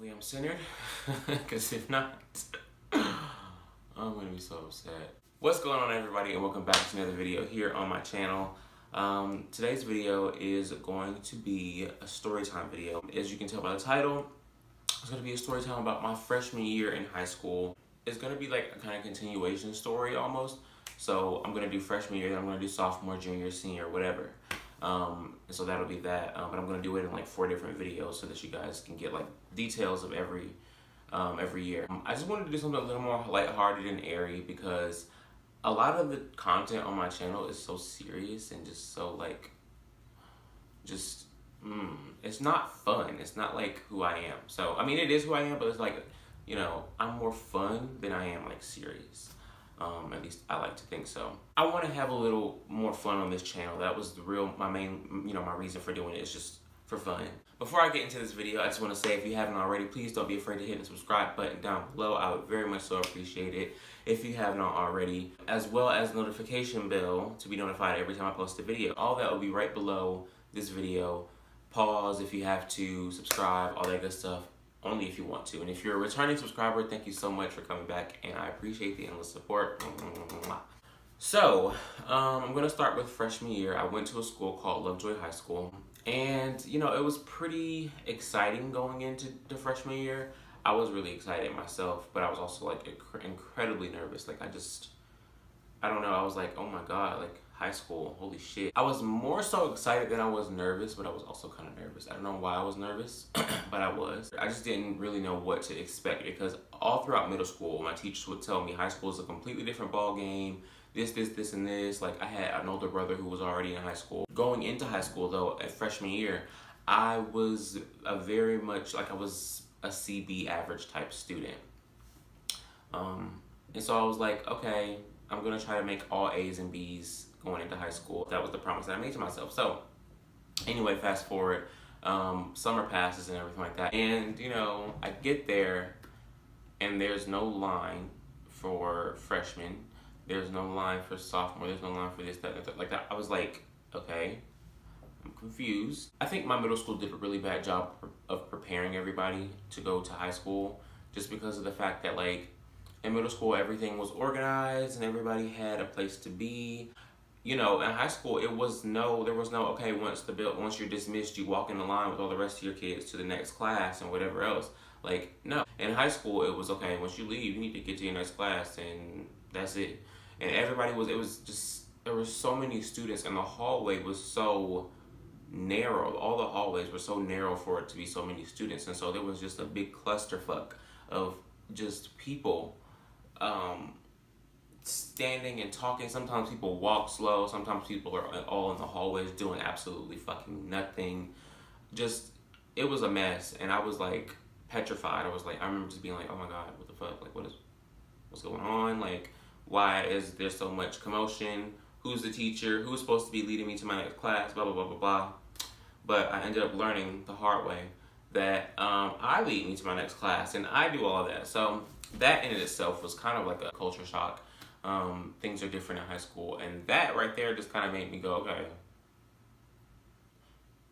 Hopefully I'm centered, because if not, I'm gonna be so upset. What's going on, everybody, and welcome back to another video here on my channel. Today's video is going to be a story time video. As you can tell by the title, it's gonna be a story time about my freshman year in high school. It's gonna be like a kind of continuation story almost. So I'm gonna do freshman year, then I'm gonna do sophomore, junior, senior, whatever. And so that'll be that, but I'm gonna do it in like 4 different videos so that you guys can get like details of every year. I just wanted to do something a little more lighthearted and airy because a lot of the content on my channel is so serious and just so like, it's not fun. It's not like who I am. So, I mean, it is who I am, but it's like, you know, I'm more fun than I am like serious. At least I like to think so. I want to have a little more fun on this channel. That was my main, my reason for doing it is just for fun. Before I get into this video, I just want to say, if you haven't already, please don't be afraid to hit the subscribe button down below. I would very much so appreciate it if you have not already, as well as the notification bell to be notified every time I post a video. All that will be right below this video. Pause if you have to, subscribe, all that good stuff. Only if you want to. And if you're a returning subscriber, thank you so much for coming back, and I appreciate the endless support. So, I'm gonna start with freshman year. I went to a school called Lovejoy High School, and it was pretty exciting going into the freshman year. I was really excited myself, but I was also like incredibly nervous. Like I don't know, I was like, oh my God, like high school, holy shit. I was more so excited than I was nervous, but I was also kind of nervous. I don't know why I was nervous, but I was. I just didn't really know what to expect because all throughout middle school, my teachers would tell me high school is a completely different ball game. This, and this. Like I had an older brother who was already in high school. Going into high school though, at freshman year, I was a CB average type student. And so I was like, okay, I'm gonna try to make all A's and B's going into high school. That was the promise that I made to myself. So anyway, fast forward, summer passes and everything like that. And I get there and there's no line for freshmen. There's no line for sophomore. There's no line for this, that, like that. I was like, okay, I'm confused. I think my middle school did a really bad job of preparing everybody to go to high school, just because of the fact that like in middle school everything was organized and everybody had a place to be. In high school there was no okay, once you're dismissed, you walk in the line with all the rest of your kids to the next class and whatever else. Like, no. In high school it was okay, once you leave you need to get to your next class and that's it. And there were so many students and the hallway was so narrow. All the hallways were so narrow for it to be so many students, and so there was just a big clusterfuck of just people standing and talking. Sometimes people walk slow, sometimes people are all in the hallways doing absolutely fucking nothing. It was a mess, and I was like petrified. I remember just being like, oh my God, what the fuck? Like, what's going on? Like, why is there so much commotion? Who's the teacher? Who's supposed to be leading me to my next class? Blah, blah, blah, blah, blah. But I ended up learning the hard way that I lead me to my next class, and I do all of that. So that in itself was kind of like a culture shock. Things are different in high school, and that right there just kind of made me go, okay,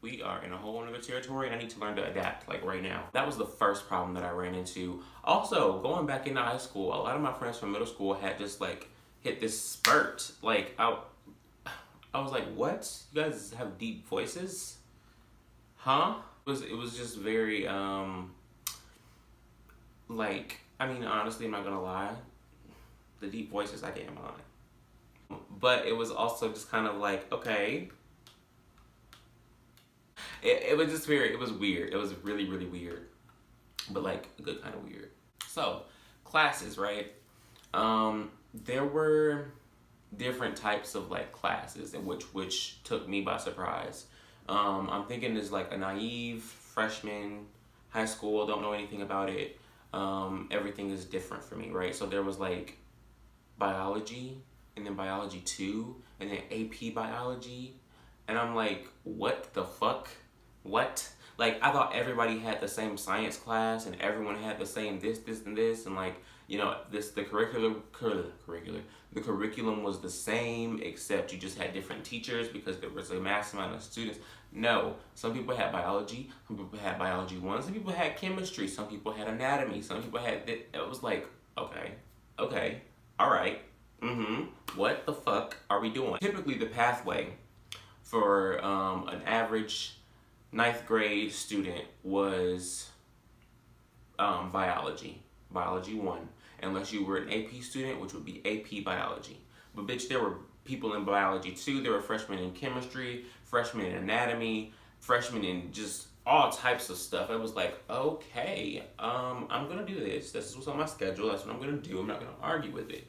we are in a whole other territory, and I need to learn to adapt, like right now. That was the first problem that I ran into. Also, going back into high school, a lot of my friends from middle school had just like hit this spurt. Like I was like, what? You guys have deep voices? Huh? It was just very like, I mean, honestly, I'm not gonna lie, the deep voices, I didn't mind. But it was also just kind of like, okay. It was just weird. It was weird. It was really, really weird. But like a good kind of weird. So, classes, right? There were different types of like classes, and which took me by surprise. I'm thinking there's like a naive freshman, high school, don't know anything about it. Everything is different for me, right? So there was like biology, and then biology 2, and then AP biology. And I'm like, what the fuck? What? Like, I thought everybody had the same science class and everyone had the same this, and this, and like, the curriculum was the same, except you just had different teachers because there was a mass amount of students. No. Some people had biology, some people had biology 1, some people had chemistry, some people had anatomy, some people had it was like, okay, okay, all right, what the fuck are we doing? Typically the pathway for an average ninth grade student was biology 1, unless you were an AP student, which would be AP biology. But bitch, there were people in biology 2, there were freshmen in chemistry, freshmen in anatomy, freshmen in just all types of stuff. I was like, okay, I'm gonna do this. This is what's on my schedule. That's what I'm gonna do. I'm not gonna argue with it.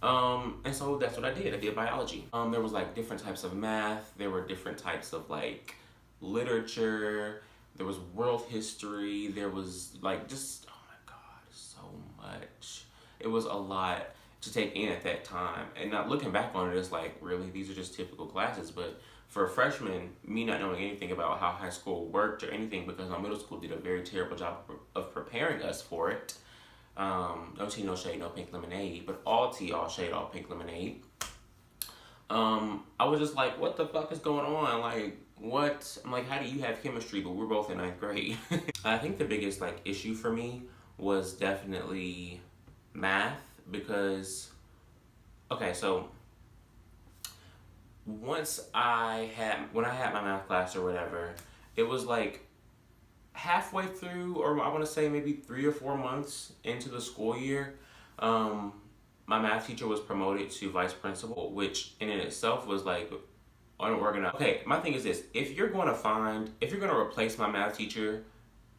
And so that's what I did. I did biology. There was like different types of math. There were different types of like literature. There was world history. There was like just, oh my God, so much. It was a lot to take in at that time. And not looking back on it, it's like, really, these are just typical classes. But for a freshman, me not knowing anything about how high school worked or anything, because my middle school did a very terrible job of preparing us for it. No tea, no shade, no pink lemonade, but all tea, all shade, all pink lemonade. I was just like, what the fuck is going on? Like, what? I'm like, how do you have chemistry, but we're both in ninth grade? I think the biggest like issue for me was definitely math, because, okay, so when I had my math class or whatever, it was like halfway through, or I want to say maybe 3 or 4 months into the school year, my math teacher was promoted to vice principal, which in itself was like unorganized. Okay, my thing is this: if you're going to replace my math teacher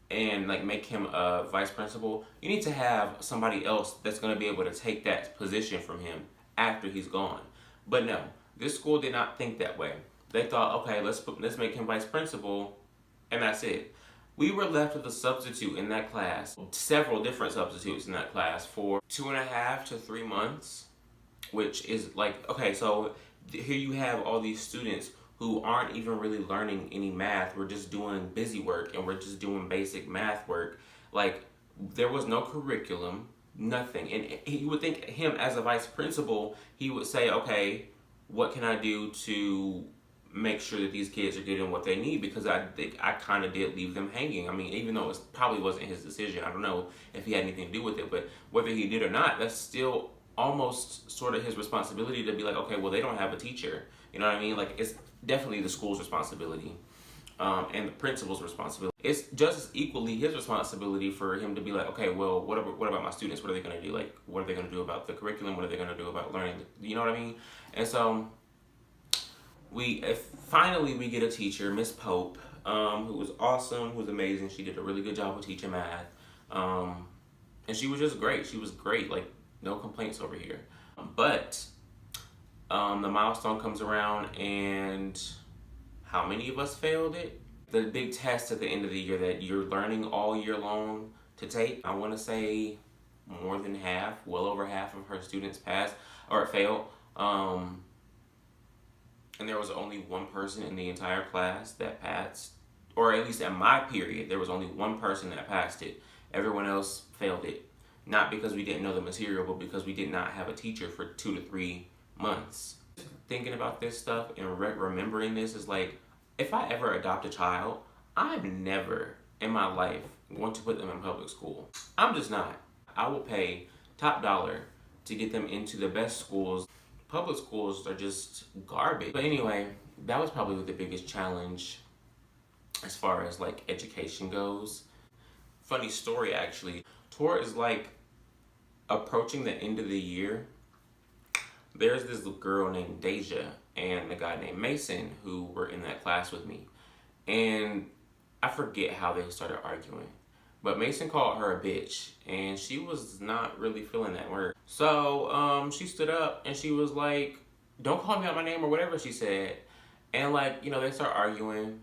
and like make him a vice principal, you need to have somebody else that's going to be able to take that position from him after he's gone. But no, this school did not think that way. They thought, okay, let's make him vice principal, and that's it. We were left with a substitute in that class, several different substitutes in that class for 2.5 to 3 months, which is like, okay, so here you have all these students who aren't even really learning any math. We're just doing busy work and we're just doing basic math work. Like, there was no curriculum, nothing. And you would think him as a vice principal, he would say, okay, what can I do to make sure that these kids are getting what they need? Because I think I kind of did leave them hanging. I mean, even though it probably wasn't his decision, I don't know if he had anything to do with it, but whether he did or not, that's still almost sort of his responsibility to be like, okay, well, they don't have a teacher. You know what I mean? Like, it's definitely the school's responsibility and the principal's responsibility. It's just as equally his responsibility for him to be like, okay, well, what about my students? What are they going to do? Like, what are they going to do about the curriculum? What are they going to do about learning? You know what I mean? And so finally we get a teacher, Miss Pope, who was awesome, who was amazing. She did a really good job of teaching math. And she was just great. She was great. Like, no complaints over here. But the milestone comes around, and how many of us failed it? The big test at the end of the year that you're learning all year long to take, I want to say more than half, well over half of her students passed or failed. And there was only one person in the entire class that passed, or at least at my period, there was only one person that passed it. Everyone else failed it. Not because we didn't know the material, but because we did not have a teacher for 2 to 3 months. Thinking about this stuff and remembering this is like, if I ever adopt a child, I'm never in my life going to put them in public school. I'm just not. I will pay top dollar to get them into the best schools. Public schools are just garbage. But anyway, that was probably the biggest challenge as far as like education goes. Funny story, actually. Tour is like approaching the end of the year. There's this girl named Deja and a guy named Mason who were in that class with me. And I forget how they started arguing. But Mason called her a bitch, and she was not really feeling that word. So she stood up and she was like, don't call me out my name, or whatever she said. And like, you know, they start arguing,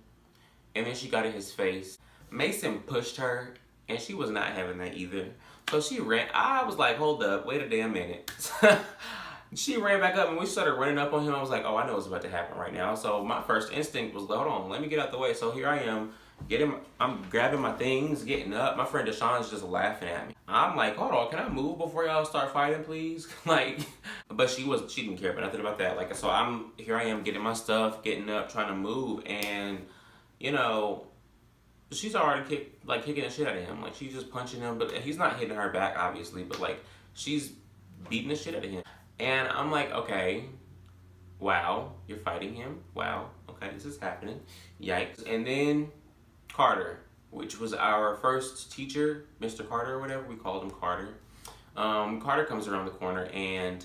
and then she got in his face. Mason pushed her, and she was not having that either. So she ran. I was like, hold up, wait a damn minute. She ran back up, and we started running up on him. I was like, oh, I know what's about to happen right now. So my first instinct was, hold on, let me get out the way. So here I am. I'm grabbing my things, getting up. My friend Deshaun's just laughing at me. I'm like, hold on, can I move before y'all start fighting, please? Like, but she didn't care about nothing about that. Like, so here I am getting my stuff, getting up, trying to move, and you know, she's already kicking the shit out of him. Like, she's just punching him, but he's not hitting her back, obviously, but like, she's beating the shit out of him. And I'm like, okay, wow, you're fighting him. Wow, okay, this is happening. Yikes. And then Carter, which was our first teacher, Mr. Carter or whatever, we called him Carter. Carter comes around the corner and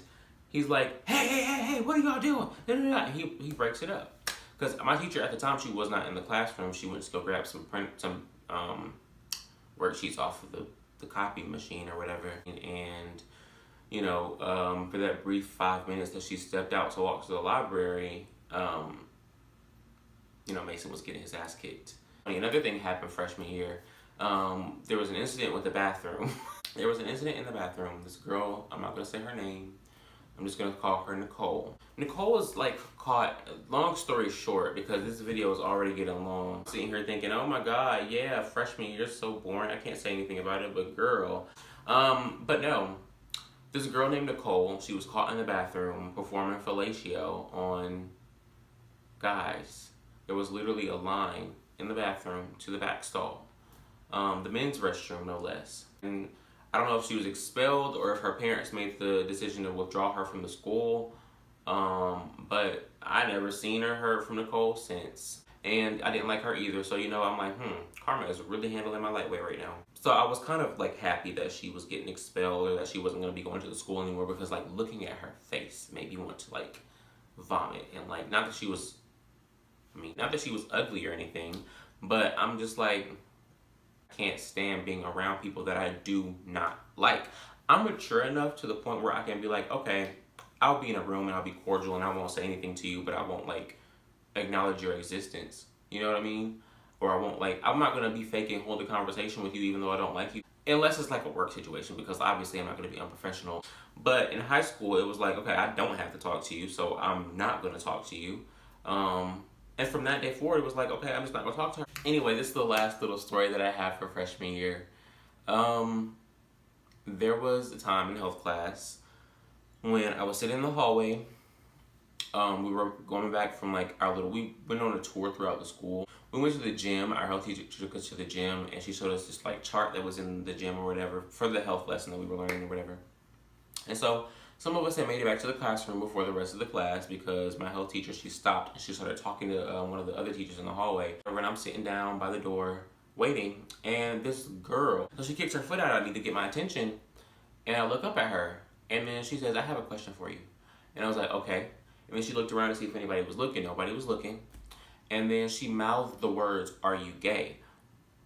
he's like, hey, what are y'all doing? And he breaks it up. Because my teacher at the time, she was not in the classroom. She went to go grab some worksheets off of the copy machine or whatever. And you know, for that brief 5 minutes that she stepped out to walk to the library, you know, Mason was getting his ass kicked. Another thing happened freshman year. There was an incident with the bathroom. There was an incident in the bathroom. This girl, I'm not going to say her name. I'm just going to call her Nicole. Nicole was like caught, long story short, because this video is already getting long. Sitting here thinking, oh my God, yeah, freshman year is so boring. I can't say anything about it, but girl. But no, this girl named Nicole, she was caught in the bathroom performing fellatio on guys. There was literally a line in the bathroom to the back stall. The men's restroom, no less. And I don't know if she was expelled or if her parents made the decision to withdraw her from the school. But I never seen or heard from Nicole since. And I didn't like her either. So, you know, I'm like, karma is really handling my lightweight right now. So I was kind of like happy that she was getting expelled or that she wasn't going to be going to the school anymore, because like looking at her face made me want to like vomit. And like, not that she was ugly or anything, but I'm just like, can't stand being around people that I do not like. I'm mature enough to the point where I can be like, okay, I'll be in a room and I'll be cordial and I won't say anything to you, but I won't like acknowledge your existence. You know what I mean? Or I won't like, I'm not gonna be fake and hold a conversation with you even though I don't like you. Unless it's like a work situation, because obviously I'm not gonna be unprofessional. But in high school, it was like, okay, I don't have to talk to you, so I'm not gonna talk to you. And from that day forward, it was like, okay, I'm just not gonna talk to her. Anyway, this is the last little story that I have for freshman year. There was a time in health class when I was sitting in the hallway. We were going back from like we went on a tour throughout the school. We went to the gym. Our health teacher took us to the gym and she showed us this like chart that was in the gym or whatever for the health lesson that we were learning or whatever. And so some of us had made it back to the classroom before the rest of the class because my health teacher, she stopped and she started talking to one of the other teachers in the hallway. And I'm sitting down by the door waiting, and this girl, so she kicks her foot out at me to get my attention, and I look up at her, and then she says, I have a question for you. And I was like, okay. And then she looked around to see if anybody was looking. Nobody was looking. And then she mouthed the words, "Are you gay?"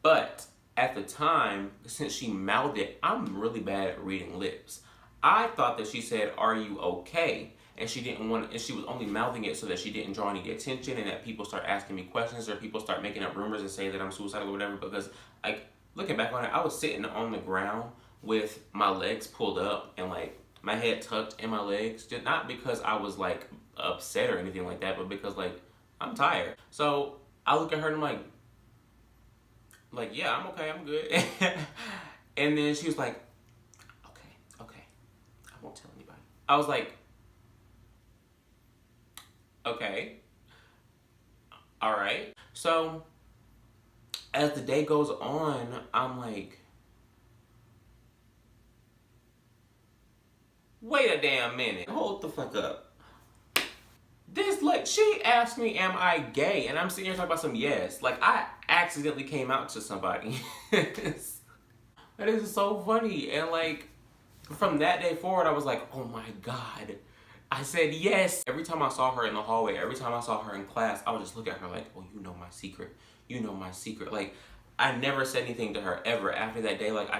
But at the time, since she mouthed it, I'm really bad at reading lips. I thought that she said, "Are you okay?" And she didn't want, and she was only mouthing it so that she didn't draw any attention and that people start asking me questions or people start making up rumors and saying that I'm suicidal or whatever. Because like looking back on it, I was sitting on the ground with my legs pulled up and like my head tucked in my legs, just not because I was like upset or anything like that, but because like I'm tired. So I look at her and I'm like, yeah, I'm okay, I'm good. And then she was like, okay, I won't tell anybody. I was like, okay, all right. So as the day goes on, I'm like, wait a damn minute, hold the fuck up. This, like, she asked me, am I gay? And I'm sitting here talking about some yes. Like, I accidentally came out to somebody. That is so funny. And, like, from that day forward, I was like, oh my God. I said yes. Every time I saw her in the hallway, every time I saw her in class, I would just look at her like, oh, you know my secret. You know my secret. Like, I never said anything to her ever. After that day, like,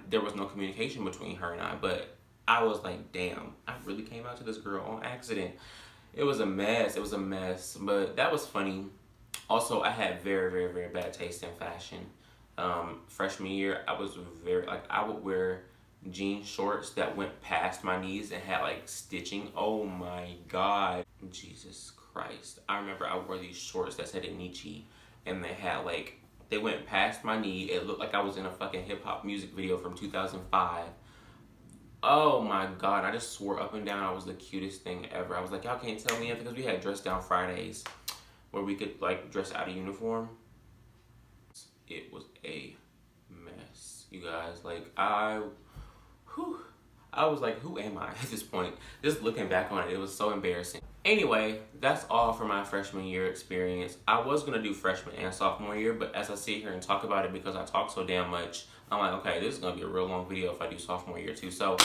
there was no communication between her and I. But I was like, damn, I really came out to this girl on accident. It was a mess. It was a mess. But that was funny. Also, I had very, very, very bad taste in fashion. Freshman year, I was I would wear jean shorts that went past my knees and had like stitching. Oh my God. Jesus Christ. I remember I wore these shorts that said Nietzsche and they went past my knee. It looked like I was in a fucking hip hop music video from 2005. Oh my God, I just swore up and down I was the cutest thing ever. I was like, y'all can't tell me anything, because we had dress down Fridays where we could like dress out of uniform. it was a mess, you guys. Like, I was like, who am I at this point? Just looking back on it, it was so embarrassing. Anyway, that's all for my freshman year experience. I was gonna do freshman and sophomore year, but as I sit here and talk about it, because I talk so damn much, I'm like, okay, this is gonna be a real long video if I do sophomore year too. So,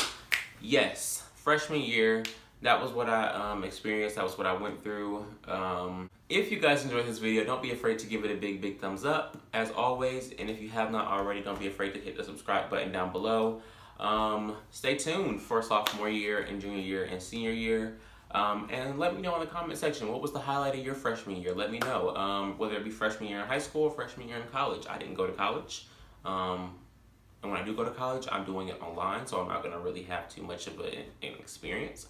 yes, freshman year, that was what I experienced. That was what I went through. If you guys enjoyed this video, don't be afraid to give it a big thumbs up, as always. And if you have not already, don't be afraid to hit the subscribe button down below. Stay tuned for sophomore year and junior year and senior year. And let me know in the comment section, what was the highlight of your freshman year? Let me know, whether it be freshman year in high school or freshman year in college. I didn't go to college. And when I do go to college, I'm doing it online, so I'm not gonna really have too much of an experience.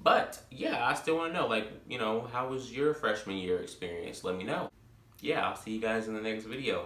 But yeah, I still wanna know, like, you know, how was your freshman year experience? Let me know. Yeah, I'll see you guys in the next video.